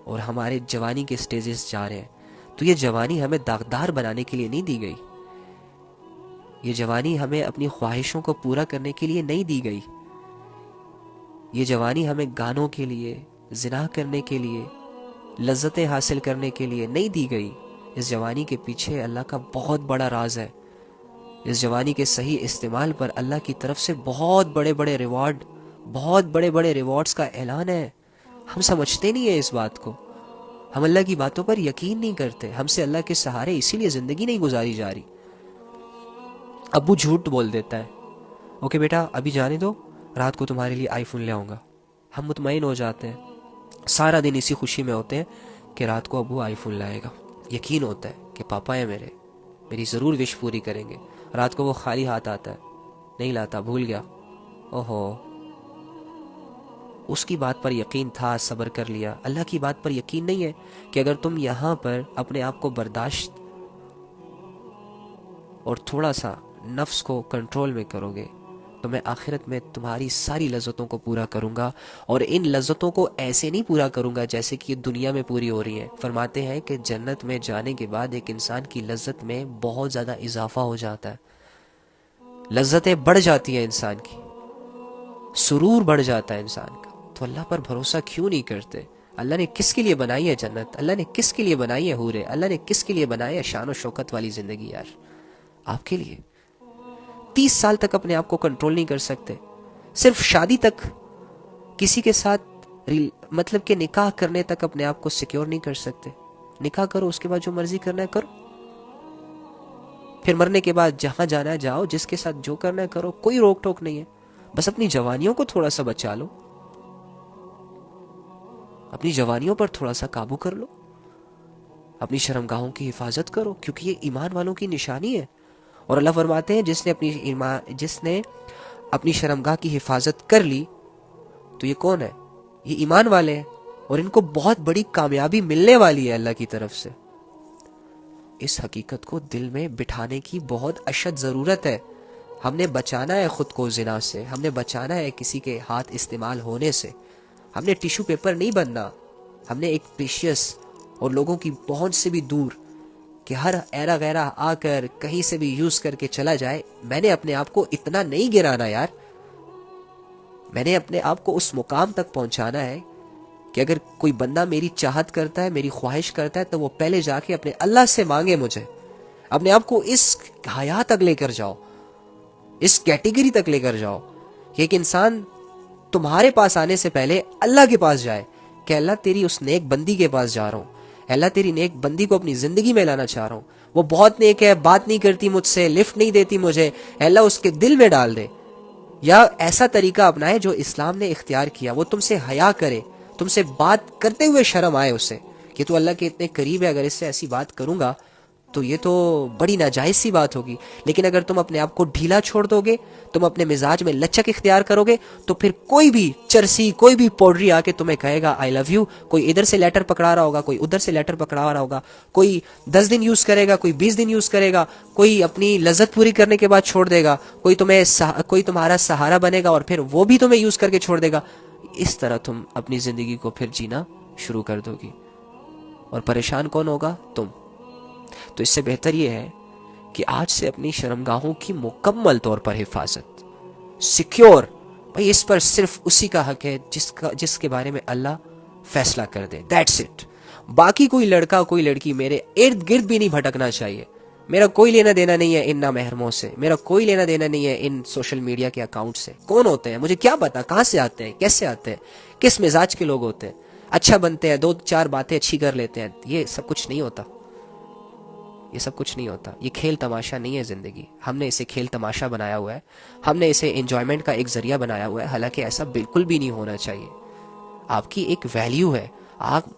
اور ہمارے جوانی کے سٹیجز جا رہے ہیں، تو یہ جوانی ہمیں داغدار بنانے کے لیے نہیں دی گئی، یہ جوانی ہمیں اپنی خواہشوں کو پورا کرنے کے لیے نہیں دی گئی، یہ جوانی ہمیں گانوں کے لیے، زنا کرنے کے لیے، لذتیں حاصل کرنے کے لیے نہیں دی گئی۔ اس جوانی کے پیچھے اللہ کا بہت بڑا راز ہے، اس جوانی کے صحیح استعمال پر اللہ کی طرف سے بہت بڑے بڑے ریوارڈز کا اعلان ہے۔ ہم سمجھتے نہیں ہیں اس بات کو، ہم اللہ کی باتوں پر یقین نہیں کرتے، ہم سے اللہ کے سہارے اسی لیے زندگی نہیں گزاری جا رہی۔ ابو جھوٹ بول دیتا ہے، اوکے بیٹا ابھی جانے دو، رات کو تمہارے لیے آئی فون لے آؤں گا۔ ہم مطمئن ہو جاتے ہیں، سارا دن اسی خوشی میں ہوتے ہیں کہ رات کو ابو آئی فون لائے گا، یقین ہوتا ہے کہ پاپا ہے میری ضرور وش پوری کریں گے۔ رات کو وہ خالی ہاتھ آتا ہے، نہیں لاتا، بھول گیا، اوہو، اس کی بات پر یقین تھا، صبر کر لیا۔ اللہ کی بات پر یقین نہیں ہے کہ اگر تم یہاں پر اپنے آپ کو برداشت اور تھوڑا سا نفس کو کنٹرول میں کرو گے تو میں آخرت میں تمہاری ساری لذتوں کو پورا کروں گا، اور ان لذتوں کو ایسے نہیں پورا کروں گا جیسے کہ یہ دنیا میں پوری ہو رہی ہیں۔ فرماتے ہیں کہ جنت میں جانے کے بعد ایک انسان کی لذت میں بہت زیادہ اضافہ ہو جاتا ہے، لذتیں بڑھ جاتی ہیں انسان کی، سرور بڑھ جاتا ہے انسان کا۔ تو اللہ پر بھروسہ کیوں نہیں کرتے؟ اللہ نے کس کے لیے بنائی ہے جنت؟ اللہ نے کس کے لیے بنائی ہے حوریں؟ اللہ نے کس کے لیے بنائی ہے شان و شوکت والی زندگی؟ یار آپ کے لیے 30 سال تک اپنے آپ کو کنٹرول نہیں کر سکتے، صرف شادی تک کسی کے ساتھ مطلب کہ نکاح کرنے تک اپنے آپ کو سیکیور نہیں کر سکتے۔ نکاح کرو، اس کے بعد جو مرضی کرنا ہے کرو، پھر مرنے کے بعد جہاں جانا ہے جاؤ، جس کے ساتھ جو کرنا ہے کرو، کوئی روک ٹوک نہیں ہے۔ بس اپنی جوانیوں کو تھوڑا سا بچا لو، اپنی جوانیوں پر تھوڑا سا قابو کر لو، اپنی شرمگاہوں کی حفاظت کرو، کیونکہ یہ ایمان والوں کی نشانی ہے۔ اور اللہ فرماتے ہیں جس نے اپنی شرمگاہ کی حفاظت کر لی تو یہ کون ہے؟ یہ ایمان والے ہیں، اور ان کو بہت بڑی کامیابی ملنے والی ہے اللہ کی طرف سے۔ اس حقیقت کو دل میں بٹھانے کی بہت اشد ضرورت ہے۔ ہم نے بچانا ہے خود کو زنا سے، ہم نے بچانا ہے کسی کے ہاتھ استعمال ہونے سے، ہم نے ٹیشو پیپر نہیں بننا، ہم نے ایک پریشیس اور لوگوں کی پہنچ سے بھی دور کہ ہر ایرا غیرہ آ کر کہیں سے بھی یوز کر کے چلا جائے، میں نے اپنے آپ کو اتنا نہیں گرانا یار، میں نے اپنے آپ کو اس مقام تک پہنچانا ہے کہ اگر کوئی بندہ میری چاہت کرتا ہے، میری خواہش کرتا ہے، تو وہ پہلے جا کے اپنے اللہ سے مانگے مجھے۔ اپنے آپ کو اس حیات تک لے کر جاؤ، اس کیٹیگری تک لے کر جاؤ کہ ایک انسان تمہارے پاس آنے سے پہلے اللہ کے پاس جائے کہ اللہ تیری اس نیک بندی کے پاس جا رہا ہوں، اللہ تیری نیک بندی کو اپنی زندگی میں لانا چاہ رہا ہوں، وہ بہت نیک ہے، بات نہیں کرتی مجھ سے، لفٹ نہیں دیتی مجھے، اللہ اس کے دل میں ڈال دے، یا ایسا طریقہ اپنائے جو اسلام نے اختیار کیا، وہ تم سے حیا کرے، تم سے بات کرتے ہوئے شرم آئے اسے کہ تو اللہ کے اتنے قریب ہے، اگر اس سے ایسی بات کروں گا تو یہ تو بڑی ناجائز سی بات ہوگی۔ لیکن اگر تم اپنے آپ کو ڈھیلا چھوڑ دو گے، تم اپنے مزاج میں لچک اختیار کرو گے، تو پھر کوئی بھی چرسی، کوئی بھی پوڈری آ کے تمہیں کہے گا آئی لو یو، کوئی ادھر سے لیٹر پکڑا رہا ہوگا، کوئی ادھر سے لیٹر پکڑا رہا ہوگا، کوئی 10 دن یوز کرے گا، کوئی 20 دن یوز کرے گا، کوئی اپنی لذت پوری کرنے کے بعد چھوڑ دے گا، کوئی تمہارا سہارا بنے گا اور پھر وہ بھی تمہیں یوز کر کے چھوڑ دے گا۔ اس طرح تم اپنی زندگی کو پھر جینا شروع کر دو گی، اور پریشان کون ہوگا؟ تم۔ تو اس سے بہتر یہ ہے کہ آج سے اپنی شرمگاہوں کی مکمل طور پر حفاظت، سیکیور، بھائی اس پر صرف اسی کا حق ہے جس کے بارے میں اللہ فیصلہ کر دے، دیٹس اٹ۔ باقی کوئی لڑکا کوئی لڑکی میرے ارد گرد بھی نہیں بھٹکنا چاہیے، میرا کوئی لینا دینا نہیں ہے ان نامحرموں سے، میرا کوئی لینا دینا نہیں ہے ان سوشل میڈیا کے اکاؤنٹ سے۔ کون ہوتے ہیں مجھے کیا پتا، کہاں سے آتے ہیں، کیسے آتے ہیں، کس مزاج کے لوگ ہوتے ہیں، اچھا بنتے ہیں، 2-4 باتیں اچھی کر لیتے ہیں، یہ سب کچھ نہیں ہوتا، یہ سب کچھ نہیں ہوتا، یہ کھیل تماشا نہیں ہے زندگی۔ ہم نے اسے کھیل تماشا بنایا ہوا ہے، ہم نے اسے انجوائمنٹ کا ایک ذریعہ بنایا ہوا ہے، حالانکہ ایسا بالکل بھی نہیں ہونا چاہیے۔ آپ کی ایک ویلیو ہے،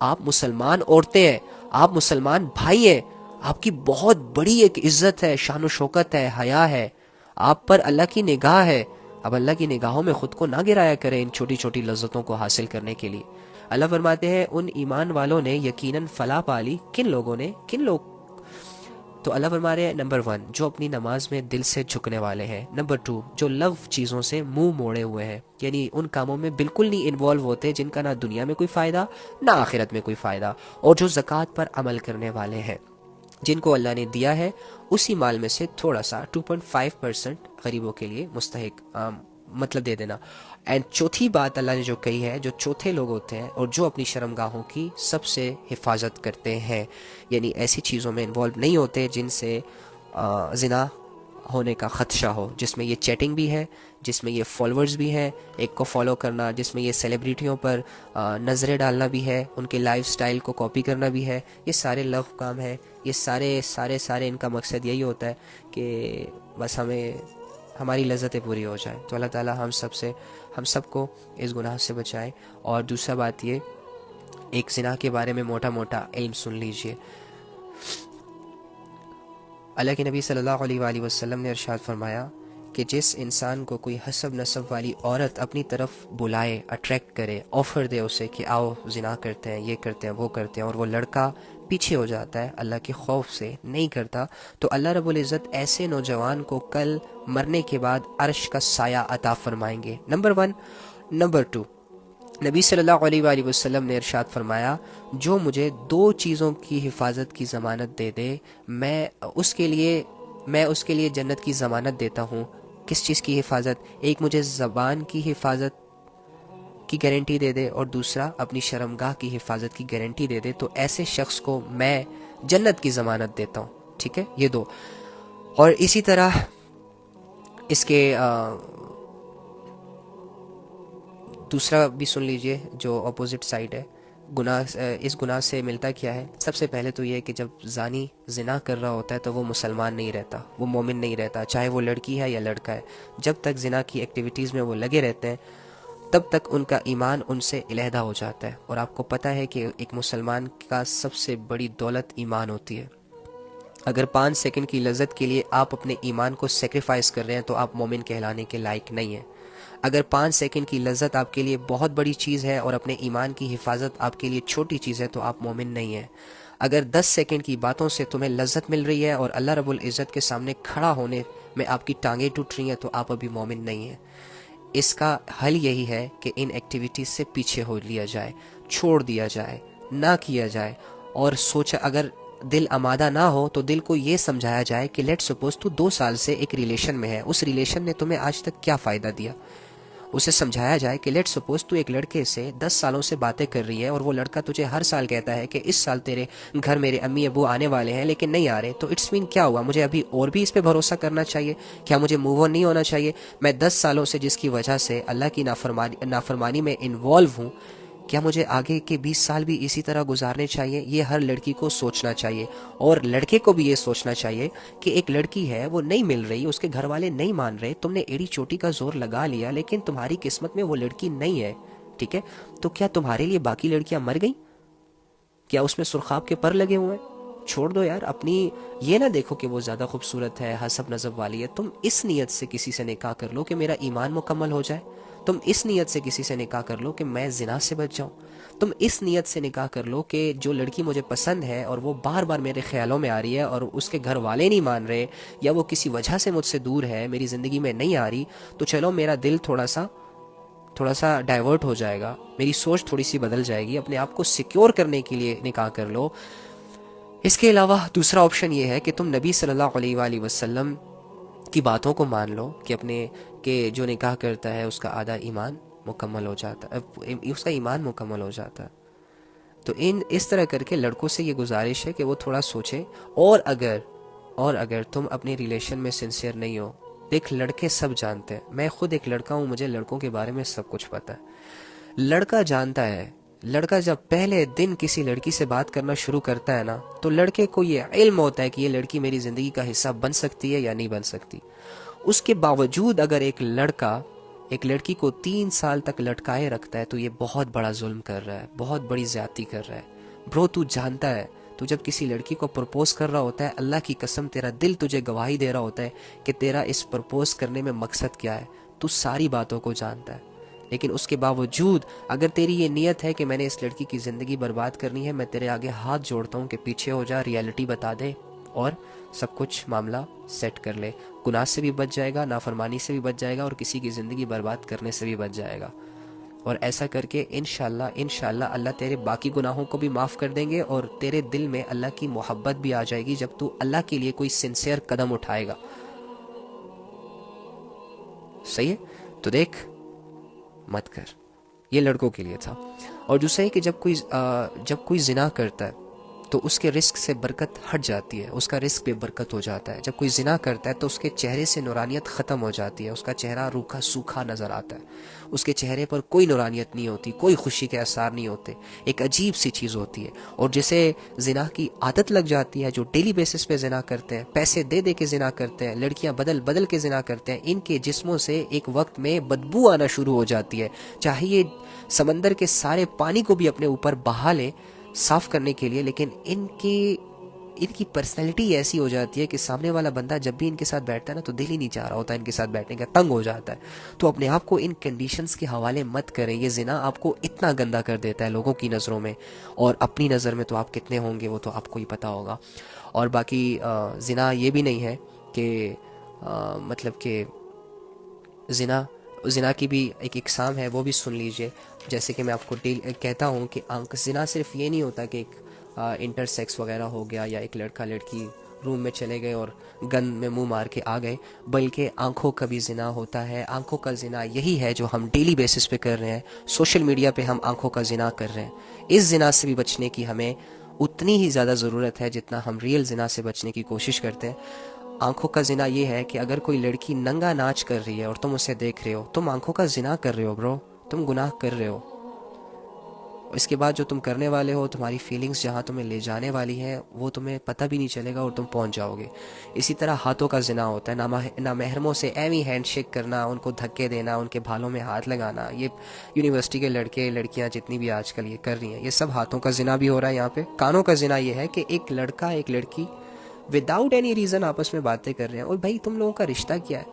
آپ مسلمان عورتیں ہیں، آپ مسلمان بھائی ہیں، آپ کی بہت بڑی ایک عزت ہے، شان و شوکت ہے، حیا ہے، آپ پر اللہ کی نگاہ ہے۔ اب اللہ کی نگاہوں میں خود کو نہ گرایا کریں ان چھوٹی چھوٹی لذتوں کو حاصل کرنے کے لیے۔ اللہ فرماتے ہیں ان ایمان والوں نے یقیناً فلاح پالی، کن لوگوں نے، کن لوگ؟ تو اللہ فرما رہے ہیں نمبر 1 جو اپنی نماز میں دل سے جھکنے والے ہیں، نمبر 2 جو لغو چیزوں سے منہ موڑے ہوئے ہیں، یعنی ان کاموں میں بالکل نہیں انوالو ہوتے جن کا نہ دنیا میں کوئی فائدہ نہ آخرت میں کوئی فائدہ، اور جو زکوٰۃ پر عمل کرنے والے ہیں، جن کو اللہ نے دیا ہے اسی مال میں سے تھوڑا سا 2.5% غریبوں کے لیے مستحق مطلب دے دینا۔ اینڈ چوتھی بات اللہ نے جو کہی ہے، جو چوتھے لوگ ہوتے ہیں اور جو اپنی شرمگاہوں کی سب سے حفاظت کرتے ہیں، یعنی ایسی چیزوں میں انوالو نہیں ہوتے جن سے زنا ہونے کا خدشہ ہو، جس میں یہ چیٹنگ بھی ہے، جس میں یہ فالوورز بھی ہیں ایک کو فالو کرنا، جس میں یہ سیلیبریٹیوں پر نظریں ڈالنا بھی ہے، ان کے لائف سٹائل کو کاپی کرنا بھی ہے، یہ سارے لغو کام ہے۔ یہ سارے ان کا مقصد یہی ہوتا ہے کہ بس ہماری لذتیں پوری ہو جائیں۔ تو اللہ تعالی ہم سب کو اس گناہ سے بچائے۔ اور دوسرا بات یہ، ایک زنا کے بارے میں موٹا موٹا علم سن لیجئے۔ اللہ کے نبی صلی اللہ علیہ وآلہ وسلم نے ارشاد فرمایا کہ جس انسان کو کوئی حسب نسب والی عورت اپنی طرف بلائے، اٹریکٹ کرے، آفر دے اسے کہ آؤ زنا کرتے ہیں، یہ کرتے ہیں، وہ کرتے ہیں، اور وہ لڑکا پیچھے ہو جاتا ہے، اللہ کے خوف سے نہیں کرتا، تو اللہ رب العزت ایسے نوجوان کو کل مرنے کے بعد عرش کا سایہ عطا فرمائیں گے، نمبر 1۔ نمبر 2، نبی صلی اللہ علیہ وآلہ وسلم نے ارشاد فرمایا جو مجھے 2 چیزوں کی حفاظت کی ضمانت دے دے، میں اس کے لیے جنت کی ضمانت دیتا ہوں۔ کس چیز کی حفاظت؟ ایک مجھے زبان کی حفاظت کی گارنٹی دے دے، اور دوسرا اپنی شرمگاہ کی حفاظت کی گارنٹی دے دے، تو ایسے شخص کو میں جنت کی ضمانت دیتا ہوں۔ ٹھیک ہے، یہ 2۔ اور اسی طرح اس کے دوسرا بھی سن لیجئے جو اپوزٹ سائڈ ہے اس گناہ سے ملتا کیا ہے۔ سب سے پہلے تو یہ کہ جب زانی زنا کر رہا ہوتا ہے تو وہ مسلمان نہیں رہتا، وہ مومن نہیں رہتا، چاہے وہ لڑکی ہے یا لڑکا ہے۔ جب تک زنا کی ایکٹیویٹیز میں وہ لگے رہتے ہیں تب تک ان کا ایمان ان سے علیحدہ ہو جاتا ہے، اور آپ کو پتہ ہے کہ ایک مسلمان کا سب سے بڑی دولت ایمان ہوتی ہے۔ اگر 5 سیکنڈ کی لذت کے لیے آپ اپنے ایمان کو سیکریفائز کر رہے ہیں تو آپ مومن کہلانے کے لائق نہیں ہیں۔ اگر 5 سیکنڈ کی لذت آپ کے لیے بہت بڑی چیز ہے اور اپنے ایمان کی حفاظت آپ کے لیے چھوٹی چیز ہے تو آپ مومن نہیں ہیں۔ اگر 10 سیکنڈ کی باتوں سے تمہیں لذت مل رہی ہے اور اللہ رب العزت کے سامنے کھڑا ہونے میں آپ کی ٹانگیں ٹوٹ رہی ہیں تو آپ ابھی مومن نہیں ہیں۔ اس کا حل یہی ہے کہ ان ایکٹیویٹیز سے پیچھے ہو لیا جائے، چھوڑ دیا جائے، نہ کیا جائے، اور سوچا اگر دل آمادہ نہ ہو تو دل کو یہ سمجھایا جائے کہ لیٹ سپوز تو 2 سال سے ایک ریلیشن میں ہے، اس ریلیشن نے تمہیں آج تک کیا فائدہ دیا۔ اسے سمجھایا جائے کہ لیٹ سپوز تو ایک لڑکے سے 10 سالوں سے باتیں کر رہی ہے اور وہ لڑکا تجھے ہر سال کہتا ہے کہ اس سال تیرے گھر میرے امی ابو آنے والے ہیں لیکن نہیں آ رہے، تو اٹس مین کیا ہوا؟ مجھے ابھی اور بھی اس پہ بھروسہ کرنا چاہیے؟ کیا مجھے موو آن نہیں ہونا چاہیے؟ میں 10 سالوں سے جس کی وجہ سے اللہ کی نافرمانی میں انوالو ہوں، کیا مجھے آگے کے 20 سال بھی اسی طرح گزارنے چاہیے؟ یہ ہر لڑکی کو سوچنا چاہیے، اور لڑکے کو بھی یہ سوچنا چاہیے کہ ایک لڑکی ہے وہ نہیں مل رہی، اس کے گھر والے نہیں مان رہے، تم نے ایڑی چوٹی کا زور لگا لیا لیکن تمہاری قسمت میں وہ لڑکی نہیں ہے، ٹھیک ہے؟ تو کیا تمہارے لیے باقی لڑکیاں مر گئیں؟ کیا اس میں سرخاب کے پر لگے ہوئے ہیں؟ چھوڑ دو یار، اپنی یہ نہ دیکھو کہ وہ زیادہ خوبصورت ہے، حسب نسب والی ہے، تم اس نیت سے کسی سے نکاح کر لو کہ میرا ایمان مکمل ہو جائے، تم اس نیت سے کسی سے نکاح کر لو کہ میں زنا سے بچ جاؤں، تم اس نیت سے نکاح کر لو کہ جو لڑکی مجھے پسند ہے اور وہ بار بار میرے خیالوں میں آ رہی ہے اور اس کے گھر والے نہیں مان رہے یا وہ کسی وجہ سے مجھ سے دور ہے، میری زندگی میں نہیں آ رہی، تو چلو میرا دل تھوڑا سا ڈائیورٹ ہو جائے گا، میری سوچ تھوڑی سی بدل جائے گی، اپنے آپ کو سیکیور کرنے کے لیے نکاح کر لو۔ اس کے علاوہ دوسرا آپشن یہ ہے کہ تم نبی صلی اللہ علیہ وآلہ وسلم کی باتوں کو مان لو کہ جو نکاح کرتا ہے اس کا آدھا ایمان مکمل ہو جاتا ہے، اس کا ایمان مکمل ہو جاتا ہے۔ تو اس طرح کر کے لڑکوں سے یہ گزارش ہے کہ وہ تھوڑا سوچیں، اور اگر تم اپنی ریلیشن میں سنسیئر نہیں ہو، دیکھ لڑکے سب جانتے ہیں، میں خود ایک لڑکا ہوں، مجھے لڑکوں کے بارے میں سب کچھ پتہ ہے۔ لڑکا جانتا ہے، لڑکا جب پہلے دن کسی لڑکی سے بات کرنا شروع کرتا ہے نا تو لڑکے کو یہ علم ہوتا ہے کہ یہ لڑکی میری زندگی کا حصہ بن سکتی ہے یا نہیں بن سکتی۔ اس کے باوجود اگر ایک لڑکا ایک لڑکی کو 3 سال تک لٹکائے رکھتا ہے تو یہ بہت بڑا ظلم کر رہا ہے، بہت بڑی زیادتی کر رہا ہے۔ برو تو جانتا ہے، تو جب کسی لڑکی کو پرپوز کر رہا ہوتا ہے، اللہ کی قسم تیرا دل تجھے گواہی دے رہا ہوتا ہے کہ تیرا اس پرپوز کرنے میں مقصد کیا ہے، تو ساری باتوں کو جانتا ہے، لیکن اس کے باوجود اگر تیری یہ نیت ہے کہ میں نے اس لڑکی کی زندگی برباد کرنی ہے، میں تیرے آگے ہاتھ جوڑتا ہوں کہ پیچھے ہو جا، ریالٹی بتا دے، اور سب کچھ معاملہ سیٹ کر لے. گناہ سے بھی بچ جائے گا, نافرمانی سے بھی بچ جائے گا, اور کسی کی زندگی برباد کرنے سے بھی بچ جائے گا. اور ایسا کر کے انشاءاللہ اللہ تیرے باقی گناہوں کو بھی معاف کر دیں گے, اور تیرے دل میں اللہ کی محبت بھی آ جائے گی جب تو اللہ کے لیے کوئی سنسیئر قدم اٹھائے گا. صحیح ہے؟ تو دیکھ, مت کر. یہ لڑکوں کے لیے تھا. اور دوسرا ہے کہ جب کوئی زنا کرتا ہے تو اس کے رزق سے برکت ہٹ جاتی ہے, اس کا رزق بے برکت ہو جاتا ہے. جب کوئی زنا کرتا ہے تو اس کے چہرے سے نورانیت ختم ہو جاتی ہے, اس کا چہرہ روکھا سوکھا نظر آتا ہے, اس کے چہرے پر کوئی نورانیت نہیں ہوتی, کوئی خوشی کے آثار نہیں ہوتے, ایک عجیب سی چیز ہوتی ہے. اور جسے زنا کی عادت لگ جاتی ہے, جو ڈیلی بیسس پہ زنا کرتے ہیں, پیسے دے دے کے زنا کرتے ہیں, لڑکیاں بدل بدل کے زنا کرتے ہیں, ان کے جسموں سے ایک وقت میں بدبو آنا شروع ہو جاتی ہے. چاہے یہ سمندر کے سارے پانی کو بھی اپنے اوپر بہا لے صاف کرنے کے لیے, لیکن ان کی پرسنالٹی ایسی ہو جاتی ہے کہ سامنے والا بندہ جب بھی ان کے ساتھ بیٹھتا ہے نا تو دل ہی نہیں چاہ رہا ہوتا ان کے ساتھ بیٹھنے کا, تنگ ہو جاتا ہے. تو اپنے آپ کو ان کنڈیشنز کے حوالے مت کریں. یہ زنا آپ کو اتنا گندا کر دیتا ہے لوگوں کی نظروں میں, اور اپنی نظر میں تو آپ کتنے ہوں گے وہ تو آپ کو ہی پتہ ہوگا. اور باقی زنا یہ بھی نہیں ہے کہ مطلب کہ زنا کی بھی ایک اقسام ہے, وہ بھی سن لیجئے. جیسے کہ میں آپ کو کہتا ہوں کہ زنا صرف یہ نہیں ہوتا کہ ایک انٹر سیکس وغیرہ ہو گیا, یا ایک لڑکا لڑکی روم میں چلے گئے اور گن میں منہ مار کے آ گئے, بلکہ آنکھوں کا بھی زنا ہوتا ہے. آنکھوں کا زنا یہی ہے جو ہم ڈیلی بیسس پہ کر رہے ہیں, سوشل میڈیا پہ ہم آنکھوں کا زنا کر رہے ہیں. اس زنا سے بھی بچنے کی ہمیں اتنی ہی زیادہ ضرورت ہے جتنا ہم ریئل زنا سے بچنے کی کوشش کرتے ہیں. آنکھوں کا زنا یہ ہے کہ اگر کوئی لڑکی ننگا ناچ کر رہی ہے اور تم اسے دیکھ رہے ہو, تم آنکھوں کا زنا کر رہے ہو برو, تم گناہ کر رہے ہو. اس کے بعد جو تم کرنے والے ہو, تمہاری فیلنگز جہاں تمہیں لے جانے والی ہیں وہ تمہیں پتہ بھی نہیں چلے گا اور تم پہنچ جاؤ گے. اسی طرح ہاتھوں کا زنا ہوتا ہے, نامحرموں سے ایویں ہینڈ شیک کرنا, ان کو دھکے دینا, ان کے بالوں میں ہاتھ لگانا. یہ یونیورسٹی کے لڑکے لڑکیاں جتنی بھی آج کل یہ کر رہی ہیں, یہ سب ہاتھوں کا زنا بھی ہو رہا ہے. یہاں پہ کانوں کا زنا یہ ہے کہ ایک لڑکا ایک لڑکی وداؤٹ اینی ریزن آپس میں باتیں کر رہے ہیں. اور بھائی تم لوگوں کا رشتہ کیا ہے؟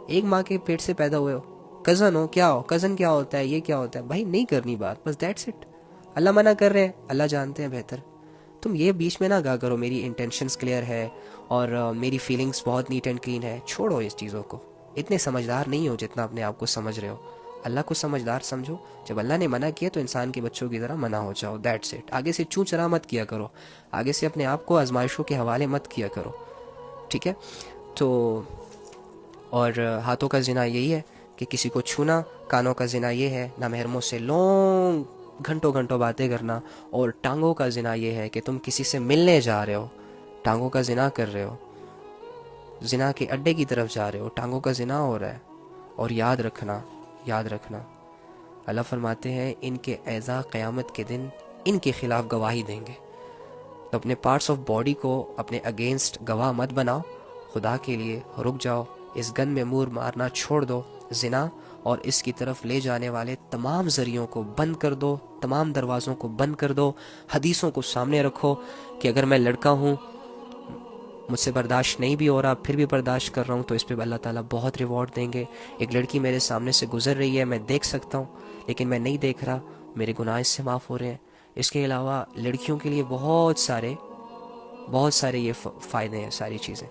ایک ماں کے پیٹ سے پیدا ہوئے ہو, کزن ہو, کیا ہو, کزن کیا ہوتا ہے, یہ کیا ہوتا ہے؟ بھائی نہیں کرنی بات, بس دیٹس اٹ. اللہ منع کر رہے ہیں, اللہ جانتے ہیں بہتر. تم یہ بیچ میں نہ گا کرو میری انٹینشنز کلیئر ہے اور میری فیلنگز بہت نیٹ اینڈ کلین ہے. چھوڑو اس چیزوں کو, اتنے سمجھدار نہیں ہو جتنا اپنے آپ کو سمجھ رہے ہو. اللہ کو سمجھدار سمجھو. جب اللہ نے منع کیا تو انسان کے بچوں کی طرح منع ہو جاؤ, دیٹس اٹ. آگے سے چوں چرا مت کیا کرو, آگے سے اپنے آپ کو آزمائشوں کے حوالے مت کیا کرو, ٹھیک ہے؟ تو اور ہاتھوں کا زنا یہی ہے کہ کسی کو چھونا. کانوں کا زنا یہ ہے نامحرموں سے لونگ گھنٹوں باتیں کرنا. اور ٹانگوں کا زنا یہ ہے کہ تم کسی سے ملنے جا رہے ہو, ٹانگوں کا زنا کر رہے ہو, زنا کے اڈے کی طرف جا رہے ہو, ٹانگوں کا زنا ہو رہا ہے. اور یاد رکھنا اللہ فرماتے ہیں ان کے اعضاء قیامت کے دن ان کے خلاف گواہی دیں گے. تو اپنے پارٹس آف باڈی کو اپنے اگینسٹ گواہ مت بناؤ, خدا کے لیے رک جاؤ. اس گن میں مور مارنا چھوڑ دو. زنا اور اس کی طرف لے جانے والے تمام ذریعوں کو بند کر دو, تمام دروازوں کو بند کر دو. حدیثوں کو سامنے رکھو کہ اگر میں لڑکا ہوں, مجھ سے برداشت نہیں بھی ہو رہا, پھر بھی برداشت کر رہا ہوں, تو اس پہ اللہ تعالیٰ بہت ریوارڈ دیں گے. ایک لڑکی میرے سامنے سے گزر رہی ہے, میں دیکھ سکتا ہوں لیکن میں نہیں دیکھ رہا, میرے گناہ اس سے معاف ہو رہے ہیں. اس کے علاوہ لڑکیوں کے لیے بہت سارے یہ فائدے ہیں, ساری چیزیں.